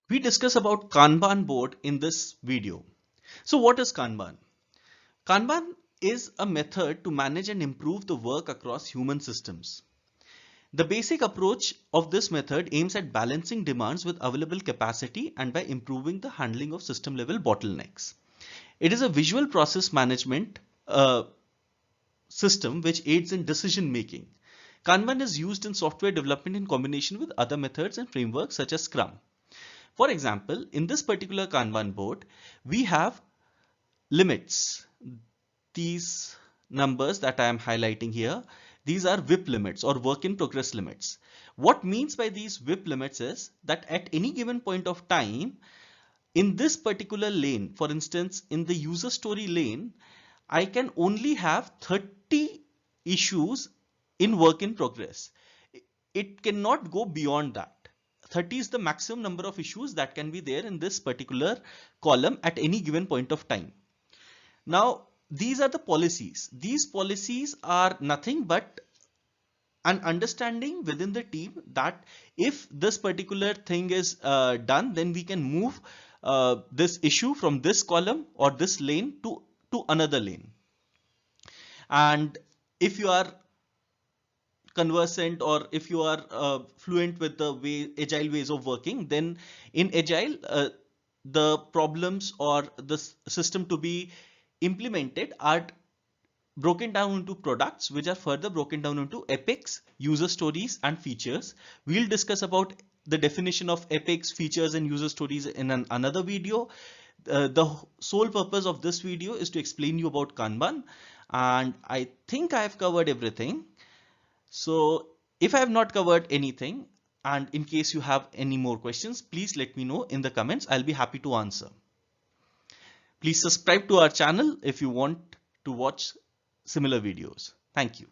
We discuss about Kanban board in this video. So what is Kanban? Kanban is a method to manage and improve the work across human systems. The basic approach of this method aims at balancing demands with available capacity and by improving the handling of system level bottlenecks. It is a visual process management system which aids in decision making. Kanban is used in software development in combination with other methods and frameworks such as Scrum. For example, in this particular Kanban board, we have limits. These numbers that I am highlighting here, these are WIP limits or work in progress limits. What means by these WIP limits is that at any given point of time, in this particular lane, for instance, in the user story lane, I can only have 30 issues in work in progress. It cannot go beyond that. 30 is the maximum number of issues that can be there in this particular column at any given point of time. Now, these are the policies. These policies are nothing but an understanding within the team that if this particular thing is done, then we can move this issue from this column or this lane to another lane. And if you are conversant or if you are fluent with the agile ways of working, then in agile the problems or the system to be implemented are broken down into products, which are further broken down into epics, user stories and features. We'll discuss about the definition of epics, features and user stories in another video. The sole purpose of this video is to explain you about Kanban, and I think I have covered everything. So if I have not covered anything, and in case you have any more questions, please let me know in the comments. I'll be happy to answer. Please subscribe to our channel if you want to watch similar videos. Thank you.